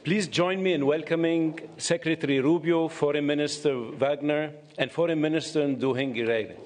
Please join me in welcoming Secretary Rubio, Foreign Minister Wagner, and Foreign Minister Nduhungirehe.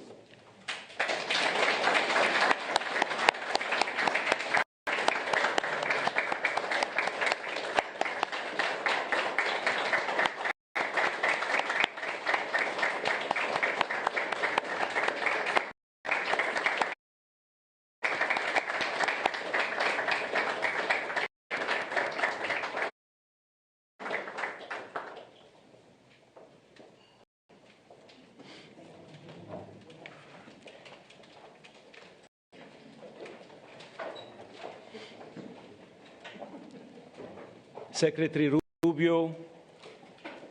Secretary Rubio,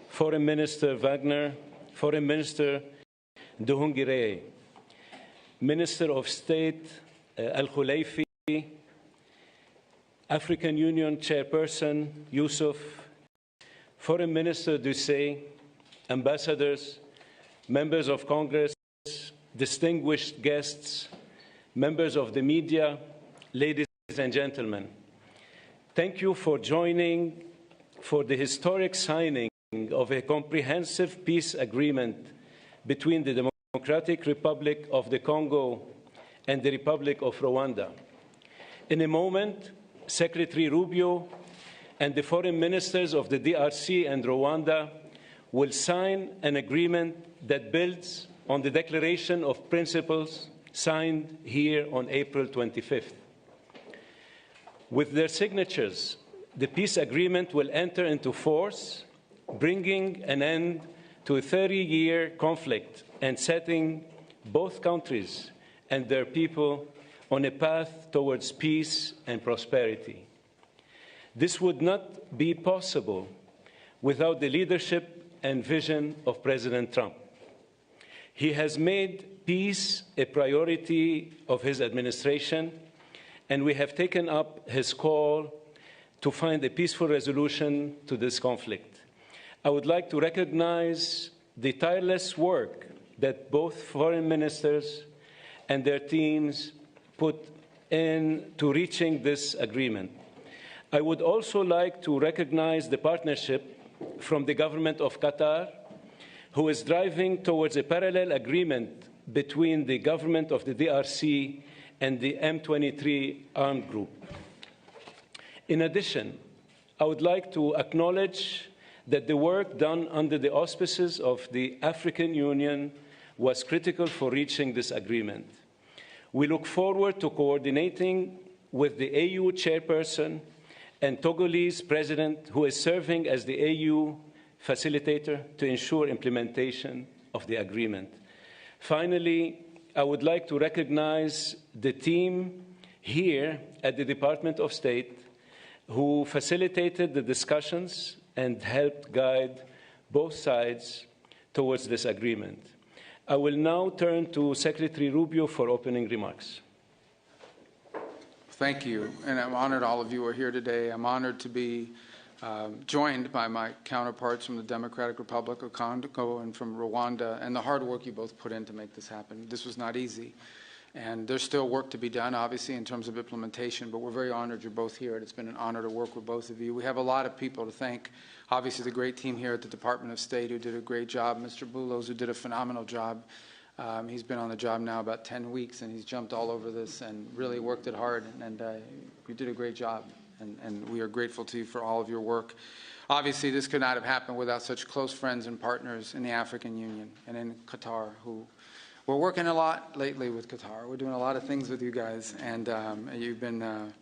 Foreign Minister Wagner, Foreign Minister Nduhungirehe, Minister of State Al-Khulaifi, African Union Chairperson Yusuf, Foreign Minister Ducey, ambassadors, members of Congress, distinguished guests, members of the media, ladies and gentlemen. Thank you for joining for the historic signing of a comprehensive peace agreement between the Democratic Republic of the Congo and the Republic of Rwanda. In a moment, Secretary Rubio and the foreign ministers of the DRC and Rwanda will sign an agreement that builds on the Declaration of Principles signed here on April 25th. With their signatures, the peace agreement will enter into force, bringing an end to a 30-year conflict and setting both countries and their people on a path towards peace and prosperity. This would not be possible without the leadership and vision of President Trump. He has made peace a priority of his administration, and we have taken up his call to find a peaceful resolution to this conflict. I would like to recognize the tireless work that both foreign ministers and their teams put into reaching this agreement. I would also like to recognize the partnership from the government of Qatar, who is driving towards a parallel agreement between the government of the DRC and the M23 armed group. In addition, I would like to acknowledge that the work done under the auspices of the African Union was critical for reaching this agreement. We look forward to coordinating with the AU chairperson and Togolese president, who is serving as the AU facilitator, to ensure implementation of the agreement. Finally, I would like to recognize the team here at the Department of State who facilitated the discussions and helped guide both sides towards this agreement. I will now turn to Secretary Rubio for opening remarks. Thank you, and I'm honored all of you are here today. I'm honored to be joined by my counterparts from the Democratic Republic of Congo and from Rwanda, and the hard work you both put in to make this happen. This was not easy, and there's still work to be done, obviously, in terms of implementation, but we're very honored you're both here, and it's been an honor to work with both of you. We have a lot of people to thank. Obviously, the great team here at the Department of State who did a great job, Mr. Bulos, who did a phenomenal job. He's been on the job now about 10 weeks, and he's jumped all over this and really worked it hard, and you did a great job. And we are grateful to you for all of your work. Obviously, this could not have happened without such close friends and partners in the African Union and in Qatar, who we're working a lot lately with Qatar. We're doing a lot of things with you guys, and you've been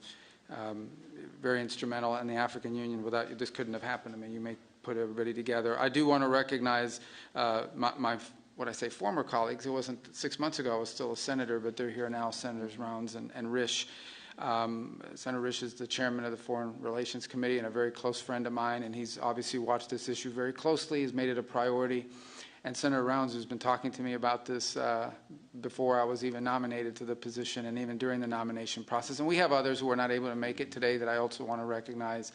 very instrumental in the African Union. Without you, this couldn't have happened. I mean, you may put everybody together. I do want to recognize my what I say, former colleagues. It wasn't 6 months ago. I was still a senator, but they're here now, Senators Rounds and Risch. Senator Risch is the chairman of the Foreign Relations Committee and a very close friend of mine, and he's obviously watched this issue very closely. He's made it a priority. And Senator Rounds, who's been talking to me about this before I was even nominated to the position and even during the nomination process. And we have others who are not able to make it today that I also want to recognize,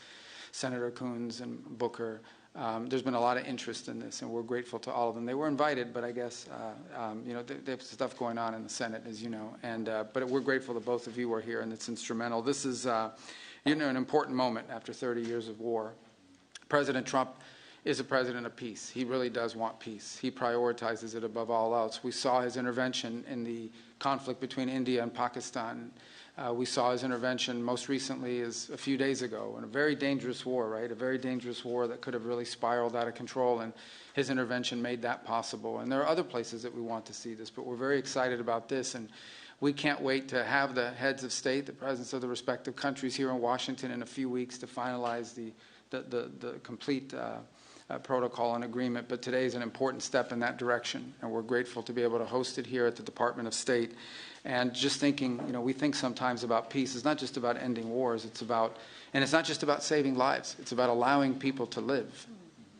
Senator Coons and Booker. There's been a lot of interest in this, and we're grateful to all of them. They were invited, but I guess, you know, there's stuff going on in the Senate, as you know. And but we're grateful that both of you are here, and it's instrumental. This is, you know, an important moment after 30 years of war. President Trump is a president of peace. He really does want peace. He prioritizes it above all else. We saw his intervention in the conflict between India and Pakistan. We saw his intervention most recently as a few days ago in a very dangerous war, right? A very dangerous war that could have really spiraled out of control, and his intervention made that possible. And there are other places that we want to see this, but we're very excited about this, and we can't wait to have the heads of state, the presidents of the respective countries here in Washington in a few weeks to finalize the complete protocol and agreement. But today is an important step in that direction, and we're grateful to be able to host it here at the Department of State. And just thinking, we think sometimes about peace. It's not just about ending wars. It's not just about saving lives. It's about allowing people to live.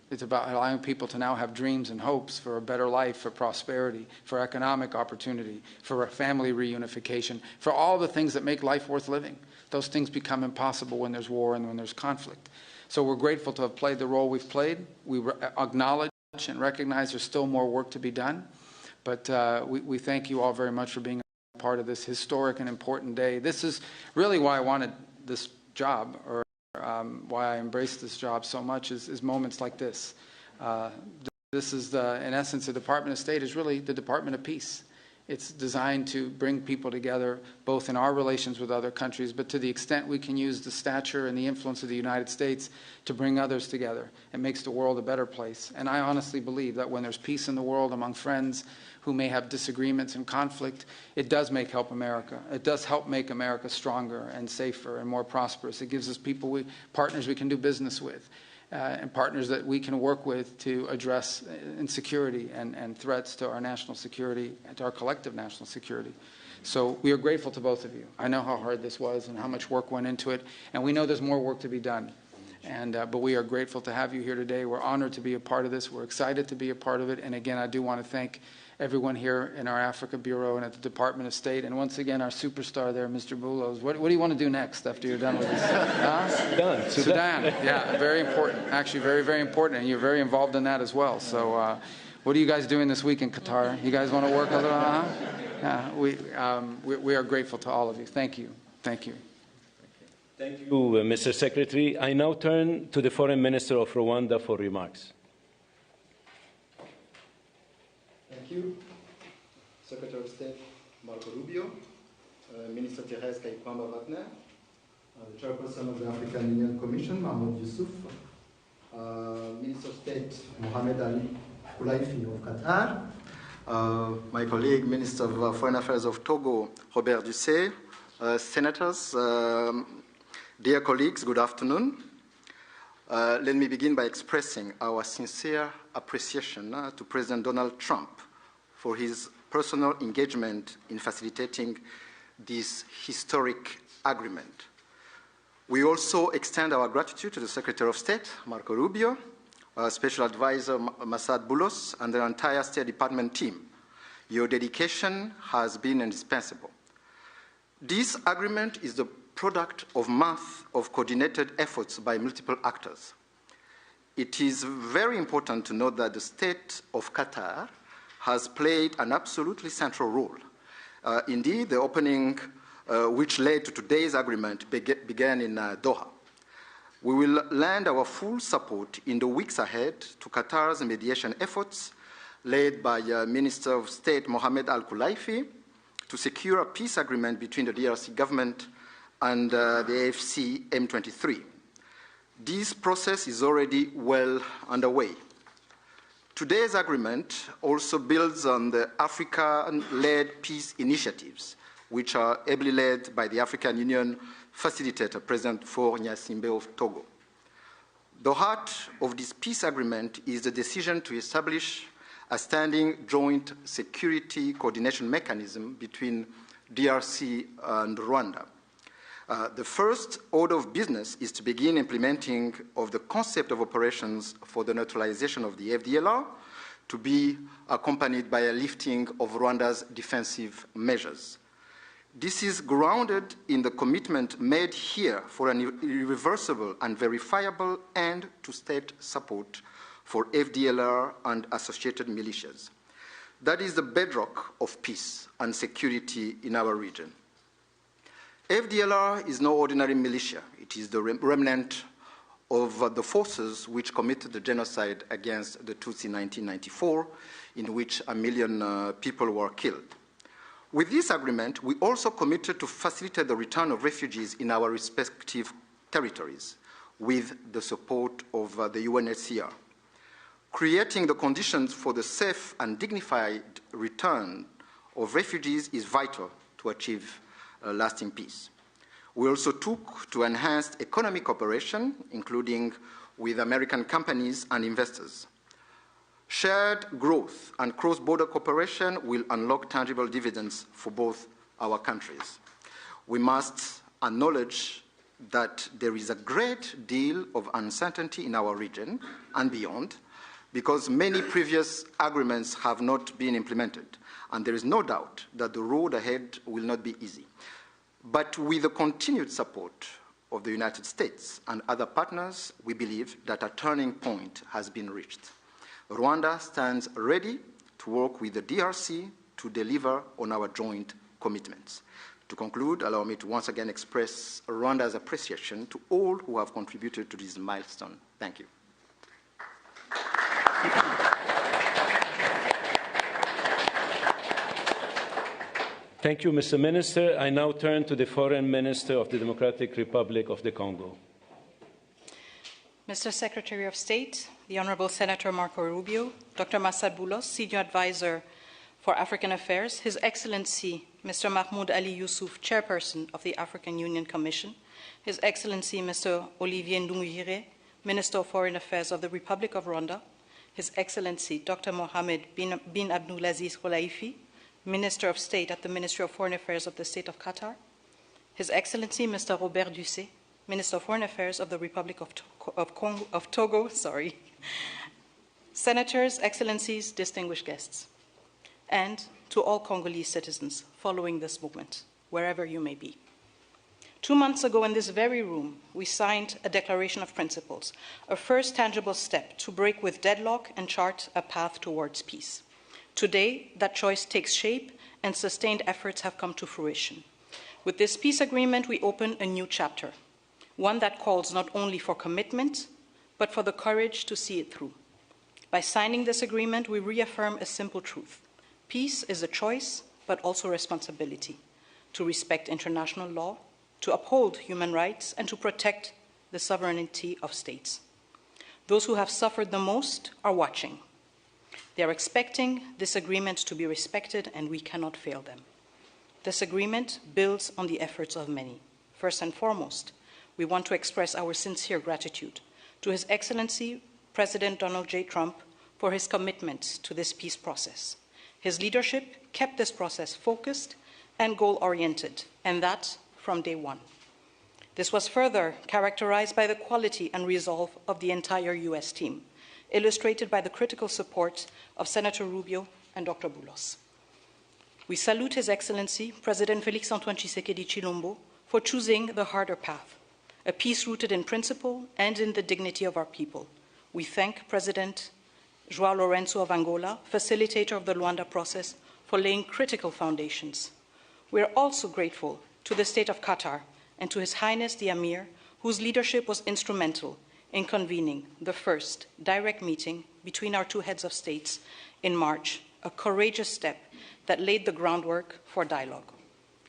It's about allowing people to now have dreams and hopes for a better life, for prosperity, for economic opportunity, for a family reunification, for all the things that make life worth living. Those things become impossible when there's war and when there's conflict. So we're grateful to have played the role we've played. We acknowledge and recognize there's still more work to be done. But we thank you all very much for being a part of this historic and important day. This is really why I wanted this job, or why I embraced this job so much, is moments like this. This is, in essence, the Department of State is really the Department of Peace. It's designed to bring people together, both in our relations with other countries, but to the extent we can use the stature and the influence of the United States to bring others together. It makes the world a better place. And I honestly believe that when there's peace in the world among friends who may have disagreements and conflict, it does help America. It does help make America stronger and safer and more prosperous. It gives us partners we can do business with. And partners that we can work with to address insecurity and threats to our national security and to our collective national security. So we are grateful to both of you. I know how hard this was and how much work went into it, and we know there's more work to be done. But we are grateful to have you here today. We're honored to be a part of this. We're excited to be a part of it. And again, I do want to thank everyone here in our Africa Bureau and at the Department of State. And once again, our superstar there, Mr. Boulos. What do you want to do next after you're done with this? Sudan. Yeah, very important. Actually, very, very important. And you're very involved in that as well. So what are you guys doing this week in Qatar? You guys want to work a little? Yeah, we are grateful to all of you. Thank you. Thank you. Thank you, Mr. Secretary. I now turn to the Foreign Minister of Rwanda for remarks. Thank you. Secretary of State Marco Rubio, Minister Therese Kaikwamba-Wagner, the Chairperson of the African Union Commission, Mahmoud Yusuf, Minister of State Mohamed Ali Khulaifi of Qatar, my colleague, Minister of Foreign Affairs of Togo, Robert Dussey, Senators, dear colleagues, good afternoon. Let me begin by expressing our sincere appreciation to President Donald Trump for his personal engagement in facilitating this historic agreement. We also extend our gratitude to the Secretary of State, Marco Rubio, Special Advisor Masad Boulos, and the entire State Department team. Your dedication has been indispensable. This agreement is the product of months of coordinated efforts by multiple actors. It is very important to note that the State of Qatar has played an absolutely central role. Indeed, the opening, which led to today's agreement, began in Doha. We will lend our full support in the weeks ahead to Qatar's mediation efforts, led by Minister of State Mohamed Al Khulaifi, to secure a peace agreement between the DRC government and the AFC M23. This process is already well underway. Today's agreement also builds on the African-led peace initiatives, which are ably led by the African Union facilitator, President Faure Gnassingbé of Togo. The heart of this peace agreement is the decision to establish a standing joint security coordination mechanism between DRC and Rwanda. The first order of business is to begin implementing of the concept of operations for the neutralization of the FDLR, to be accompanied by a lifting of Rwanda's defensive measures. This is grounded in the commitment made here for an irreversible and verifiable end to state support for FDLR and associated militias. That is the bedrock of peace and security in our region. FDLR is no ordinary militia. It is the remnant of the forces which committed the genocide against the Tutsi in 1994, in which 1 million people were killed. With this agreement, we also committed to facilitate the return of refugees in our respective territories with the support of the UNHCR. Creating the conditions for the safe and dignified return of refugees is vital to achieve lasting peace. We also took to enhance economic cooperation, including with American companies and investors. Shared growth and cross-border cooperation will unlock tangible dividends for both our countries. We must acknowledge that there is a great deal of uncertainty in our region and beyond, because many previous agreements have not been implemented, and there is no doubt that the road ahead will not be easy. But with the continued support of the United States and other partners, we believe that a turning point has been reached. Rwanda stands ready to work with the DRC to deliver on our joint commitments. To conclude, allow me to once again express Rwanda's appreciation to all who have contributed to this milestone. Thank you. Thank you, Mr. Minister. I now turn to the Foreign Minister of the Democratic Republic of the Congo. Mr. Secretary of State, the Honorable Senator Marco Rubio, Dr. Massad Boulos, Senior Advisor for African Affairs, His Excellency Mr. Mahmoud Ali Youssouf, Chairperson of the African Union Commission, His Excellency Mr. Olivier Nduhungirehe, Minister of Foreign Affairs of the Republic of Rwanda, His Excellency Dr. Mohamed bin Abdulaziz Khelaifi, Minister of State at the Ministry of Foreign Affairs of the State of Qatar, His Excellency Mr. Robert Dussé, Minister of Foreign Affairs of the Republic of Togo, Senators, Excellencies, distinguished guests, and to all Congolese citizens following this movement, wherever you may be. 2 months ago in this very room, we signed a Declaration of Principles, a first tangible step to break with deadlock and chart a path towards peace. Today, that choice takes shape and sustained efforts have come to fruition. With this peace agreement, we open a new chapter, one that calls not only for commitment, but for the courage to see it through. By signing this agreement, we reaffirm a simple truth. Peace is a choice, but also responsibility, to respect international law, to uphold human rights, and to protect the sovereignty of states. Those who have suffered the most are watching. They are expecting this agreement to be respected, and we cannot fail them. This agreement builds on the efforts of many. First and foremost, we want to express our sincere gratitude to His Excellency President Donald J. Trump for his commitment to this peace process. His leadership kept this process focused and goal-oriented, and that from day one. This was further characterized by the quality and resolve of the entire U.S. team, illustrated by the critical support of Senator Rubio and Dr. Boulos. We salute His Excellency, President Félix-Antoine Tshisekedi Chilombo, for choosing the harder path, a peace rooted in principle and in the dignity of our people. We thank President João Lourenço of Angola, facilitator of the Luanda process, for laying critical foundations. We are also grateful to the State of Qatar and to His Highness the Emir, whose leadership was instrumental in convening the first direct meeting between our two heads of states in March, a courageous step that laid the groundwork for dialogue.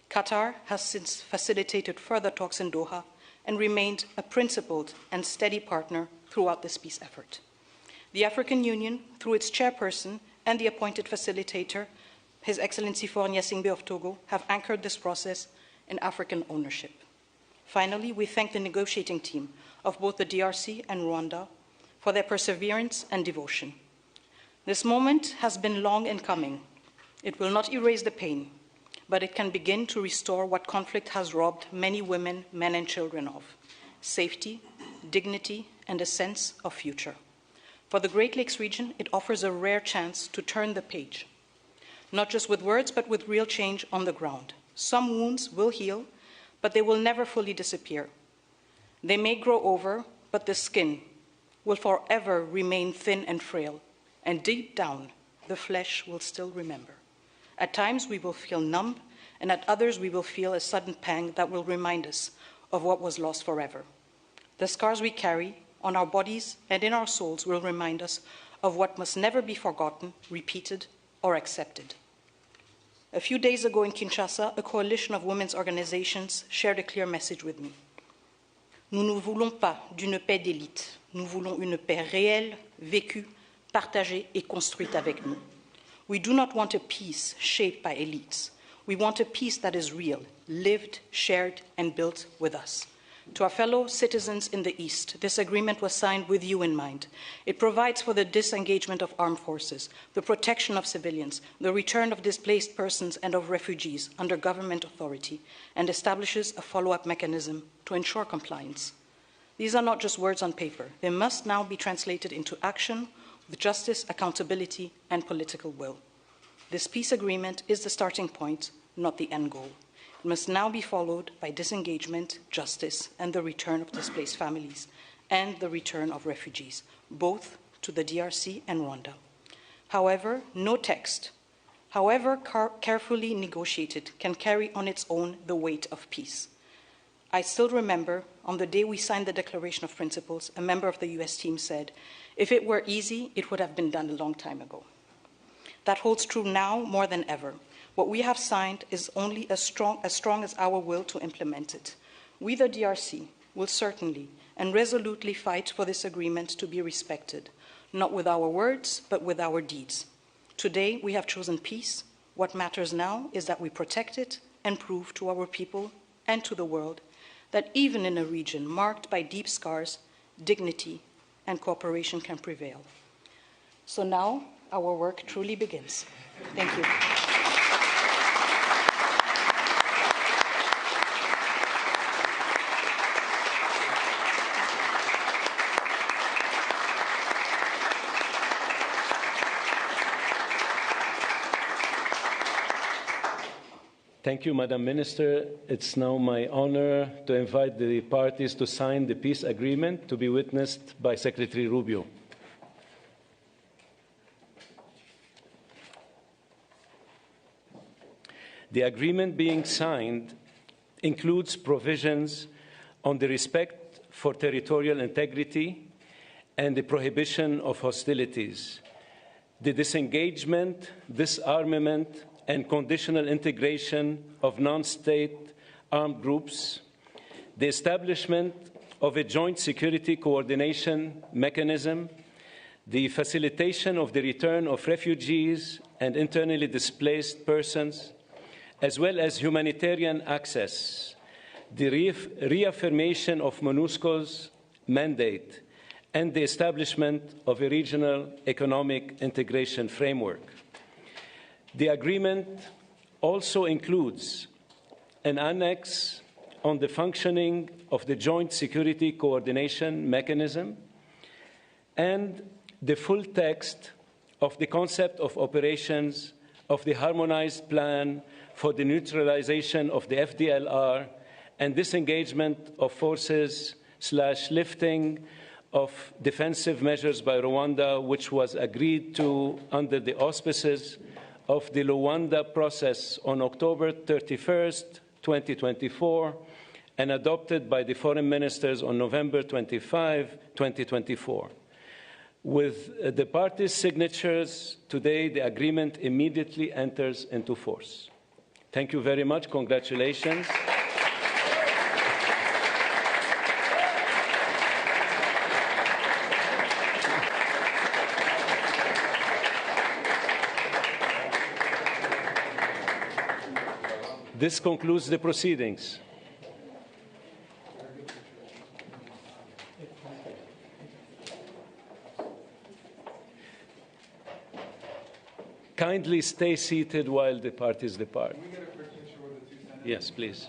Qatar has since facilitated further talks in Doha and remained a principled and steady partner throughout this peace effort. The African Union, through its chairperson and the appointed facilitator, His Excellency Faure Gnassingbé of Togo, have anchored this process in African ownership. Finally, we thank the negotiating team of both the DRC and Rwanda for their perseverance and devotion. This moment has been long in coming. It will not erase the pain, but it can begin to restore what conflict has robbed many women, men, and children of: safety, dignity, and a sense of future. For the Great Lakes region, it offers a rare chance to turn the page, not just with words, but with real change on the ground. Some wounds will heal, but they will never fully disappear. They may grow over, but the skin will forever remain thin and frail, and deep down, the flesh will still remember. At times, we will feel numb, and at others, we will feel a sudden pang that will remind us of what was lost forever. The scars we carry on our bodies and in our souls will remind us of what must never be forgotten, repeated, or accepted. A few days ago in Kinshasa, a coalition of women's organizations shared a clear message with me. Nous ne voulons pas d'une paix d'élite. Nous voulons une paix réelle, vécue, partagée et construite avec nous. We do not want a peace shaped by elites. We want a peace that is real, lived, shared, and built with us. To our fellow citizens in the East, this agreement was signed with you in mind. It provides for the disengagement of armed forces, the protection of civilians, the return of displaced persons and of refugees under government authority, and establishes a follow-up mechanism to ensure compliance. These are not just words on paper. They must now be translated into action with justice, accountability, and political will. This peace agreement is the starting point, not the end goal. It must now be followed by disengagement, justice, and the return of displaced families, and the return of refugees, both to the DRC and Rwanda. However, no text, however carefully negotiated, can carry on its own the weight of peace. I still remember, on the day we signed the Declaration of Principles, a member of the US team said, "If it were easy, it would have been done a long time ago." That holds true now more than ever. What we have signed is only as strong as our will to implement it. We, the DRC, will certainly and resolutely fight for this agreement to be respected, not with our words, but with our deeds. Today, we have chosen peace. What matters now is that we protect it and prove to our people and to the world that even in a region marked by deep scars, dignity and cooperation can prevail. So now, our work truly begins. Thank you. Thank you, Madam Minister. It's now my honor to invite the parties to sign the peace agreement to be witnessed by Secretary Rubio. The agreement being signed includes provisions on the respect for territorial integrity and the prohibition of hostilities, the disengagement, disarmament, and conditional integration of non-state armed groups, the establishment of a joint security coordination mechanism, the facilitation of the return of refugees and internally displaced persons, as well as humanitarian access, the reaffirmation of MONUSCO's mandate, and the establishment of a regional economic integration framework. The agreement also includes an annex on the functioning of the Joint Security Coordination Mechanism and the full text of the concept of operations of the Harmonized Plan for the Neutralization of the FDLR and disengagement of forces / lifting of defensive measures by Rwanda, which was agreed to under the auspices of the Luanda process on October 31st, 2024, and adopted by the foreign ministers on November 25, 2024. With the parties' signatures today, the agreement immediately enters into force. Thank you very much. Congratulations. This concludes the proceedings. Kindly stay seated while the parties depart. Can we get a quick picture with the two senators? Yes, please.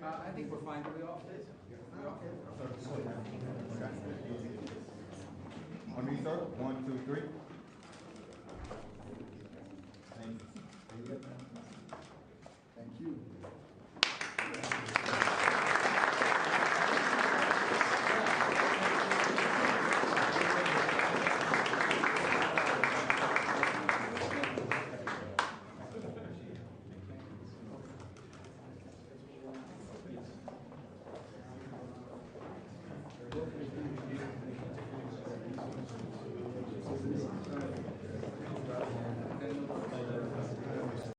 I think we're fine. Are we off? On me, sir. 1, 2, 3.